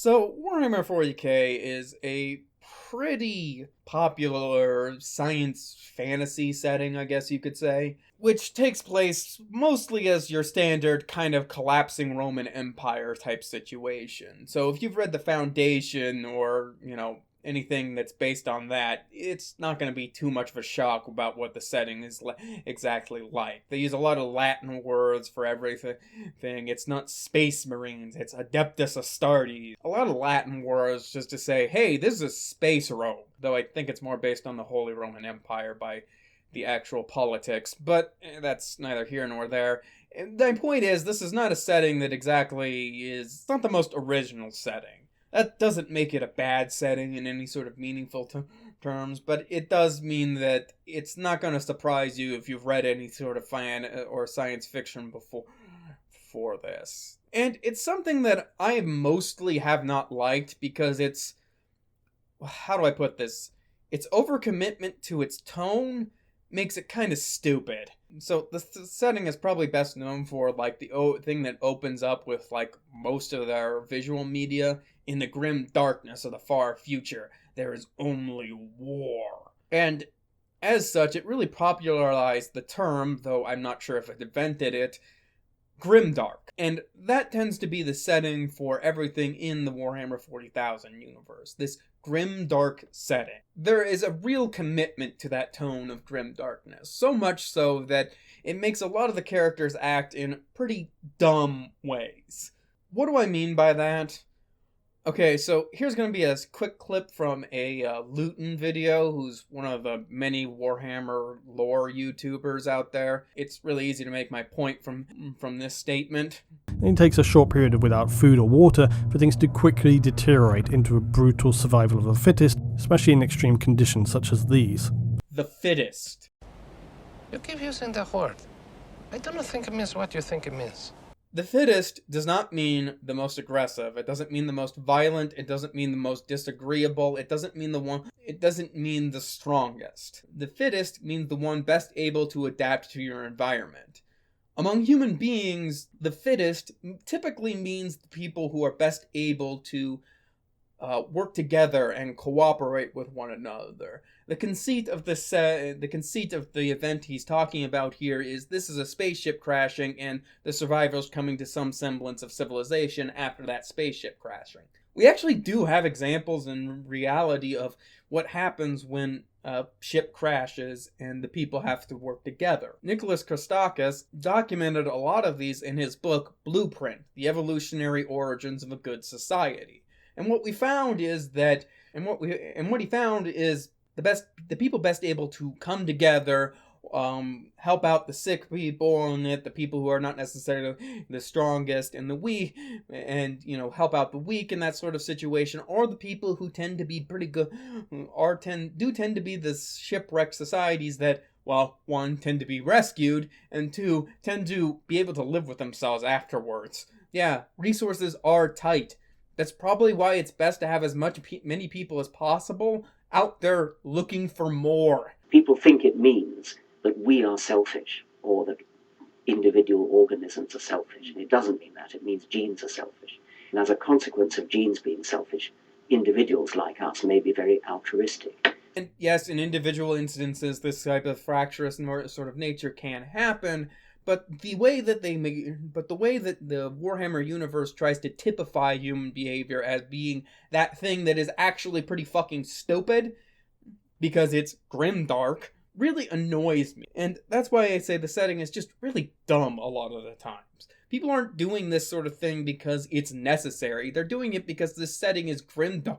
So, Warhammer 40k is a pretty popular science fantasy setting, I guess you could say, which takes place mostly as your standard kind of collapsing Roman Empire type situation. So, if you've read The Foundation or, anything that's based on that, it's not going to be too much of a shock about what the setting is exactly like. They use a lot of Latin words for everything. It's not Space Marines, it's Adeptus Astartes. A lot of Latin words just to say, hey, this is a space Rome. Though I think it's more based on the Holy Roman Empire by the actual politics, but that's neither here nor there. My point is, this is not a setting that exactly is, it's not the most original setting. That doesn't make it a bad setting in any sort of meaningful terms, but it does mean that it's not going to surprise you if you've read any sort of fan or science fiction before this. And it's something that I mostly have not liked because it's, how do I put this? Its overcommitment to its tone makes it kind of stupid. So the setting is probably best known for like the thing that opens up with like most of their visual media. In the grim darkness of the far future, there is only war. And as such, it really popularized the term, though I'm not sure if it invented it, grimdark. And that tends to be the setting for everything in the Warhammer 40,000 universe. This grimdark setting. There is a real commitment to that tone of grimdarkness. So much so that it makes a lot of the characters act in pretty dumb ways. What do I mean by that? Okay, so here's going to be a quick clip from a Luton video, who's one of the many Warhammer lore YouTubers out there. It's really easy to make my point from this statement. It takes a short period without food or water for things to quickly deteriorate into a brutal survival of the fittest, especially in extreme conditions such as these. The fittest. You keep using the word. I don't think it means what you think it means. The fittest does not mean the most aggressive. It doesn't mean the most violent. It doesn't mean the most disagreeable. It doesn't mean the strongest. The fittest means the one best able to adapt to your environment. Among human beings, the fittest typically means the people who are best able to work together and cooperate with one another. The conceit of the event he's talking about here is this is a spaceship crashing and the survivors coming to some semblance of civilization after that spaceship crashing. We actually do have examples in reality of what happens when a ship crashes and the people have to work together. Nicholas Christakis documented a lot of these in his book Blueprint: The Evolutionary Origins of a Good Society. And what he found is the people best able to come together, help out the sick people and the people who are not necessarily the strongest and the weak, and help out the weak in that sort of situation, or the people who tend to be pretty good, tend to be the shipwrecked societies that, well, one, tend to be rescued, and two, tend to be able to live with themselves afterwards. Yeah, resources are tight. That's probably why it's best to have as many people as possible out there looking for more. People think it means that we are selfish or that individual organisms are selfish. And it doesn't mean that. It means genes are selfish. And as a consequence of genes being selfish, individuals like us may be very altruistic. And yes, in individual instances, this type of fractious sort of nature can happen. But the way that the Warhammer universe tries to typify human behavior as being that thing that is actually pretty fucking stupid, because it's grimdark, really annoys me. And that's why I say the setting is just really dumb a lot of the times. People aren't doing this sort of thing because it's necessary. They're doing it because this setting is grimdark.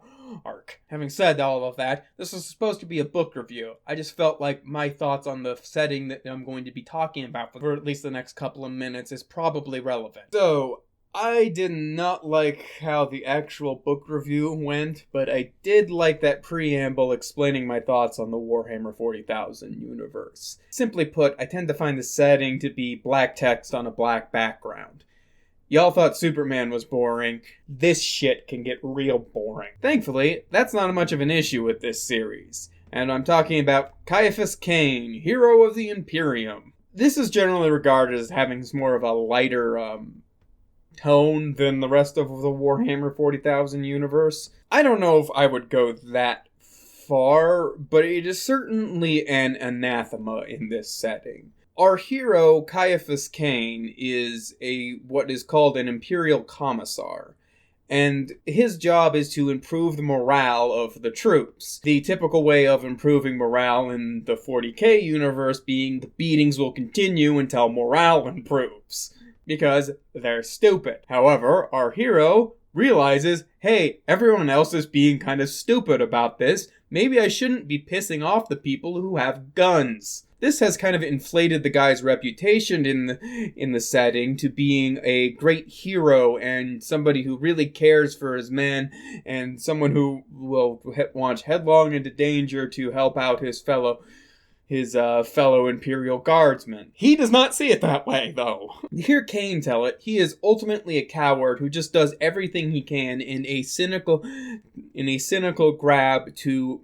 Having said all of that, this is supposed to be a book review. I just felt like my thoughts on the setting that I'm going to be talking about for at least the next couple of minutes is probably relevant. So, I did not like how the actual book review went, but I did like that preamble explaining my thoughts on the Warhammer 40,000 universe. Simply put, I tend to find the setting to be black text on a black background. Y'all thought Superman was boring. This shit can get real boring. Thankfully, that's not much of an issue with this series. And I'm talking about Ciaphas Cain, hero of the Imperium. This is generally regarded as having more of a lighter tone than the rest of the Warhammer 40,000 universe. I don't know if I would go that far, but it is certainly an anathema in this setting. Our hero, Ciaphas Cain, is what is called an Imperial Commissar, and his job is to improve the morale of the troops. The typical way of improving morale in the 40k universe being the beatings will continue until morale improves, because they're stupid. However, our hero realizes, hey, everyone else is being kind of stupid about this. Maybe I shouldn't be pissing off the people who have guns. This has kind of inflated the guy's reputation in the setting to being a great hero and somebody who really cares for his men and someone who will launch headlong into danger to help out his fellow Imperial Guardsmen. He does not see it that way, though. To hear Cain tell it, he is ultimately a coward who just does everything he can in a cynical grab to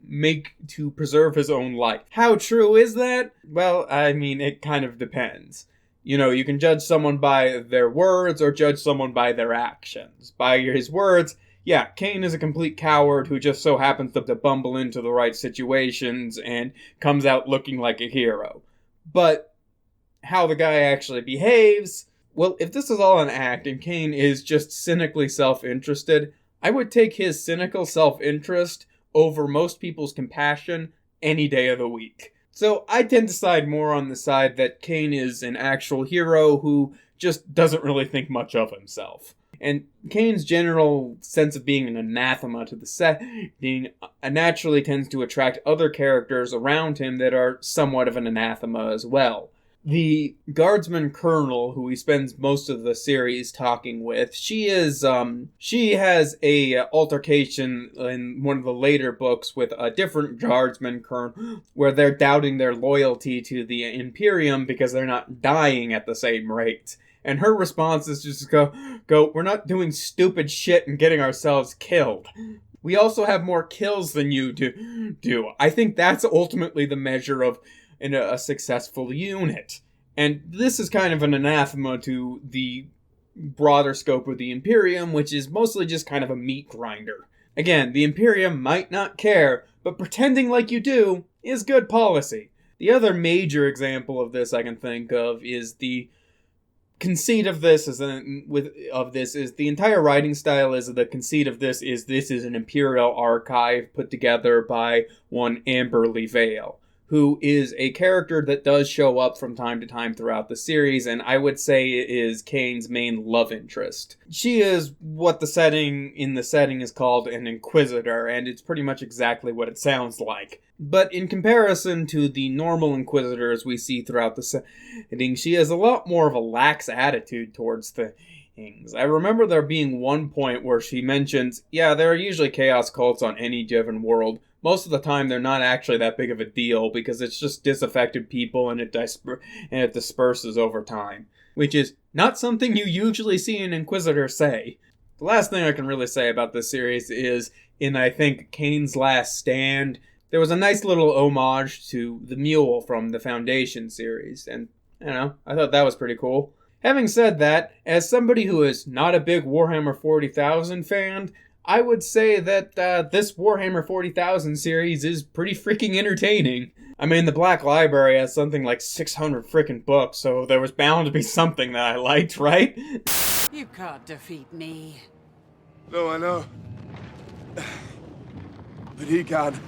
preserve his own life. How true is that? Well, I mean, it kind of depends. You can judge someone by their words or judge someone by their actions. By his words, yeah, Cain is a complete coward who just so happens to bumble into the right situations and comes out looking like a hero. But how the guy actually behaves, well, if this is all an act and Cain is just cynically self-interested, I would take his cynical self-interest over most people's compassion any day of the week. So I tend to side more on the side that Cain is an actual hero who just doesn't really think much of himself. And Cain's general sense of being an anathema to the setting naturally tends to attract other characters around him that are somewhat of an anathema as well. The guardsman colonel, who he spends most of the series talking with, she has a altercation in one of the later books with a different guardsman colonel, where they're doubting their loyalty to the Imperium because they're not dying at the same rate. And her response is just go, we're not doing stupid shit and getting ourselves killed. We also have more kills than you do. I think that's ultimately the measure of a successful unit. And this is kind of an anathema to the broader scope of the Imperium, which is mostly just kind of a meat grinder. Again, the Imperium might not care, but pretending like you do is good policy. The other major example of this I can think of is the conceit of this is the entire writing style is the conceit of this is an Imperial archive put together by one Amberly Vale, who is a character that does show up from time to time throughout the series, and I would say is Cain's main love interest. She is what the setting is called an Inquisitor, and it's pretty much exactly what it sounds like. But in comparison to the normal Inquisitors we see throughout the setting, she has a lot more of a lax attitude towards things. I remember there being one point where she mentions, yeah, there are usually chaos cults on any given world. Most of the time they're not actually that big of a deal because it's just disaffected people and it disperses over time. Which is not something you usually see an Inquisitor say. The last thing I can really say about this series is, in I think Cain's Last Stand, there was a nice little homage to the mule from the Foundation series, and, I thought that was pretty cool. Having said that, as somebody who is not a big Warhammer 40,000 fan, I would say that this Warhammer 40,000 series is pretty freaking entertaining. I mean, the Black Library has something like 600 freaking books, so there was bound to be something that I liked, right? You can't defeat me. No, I know. But he can.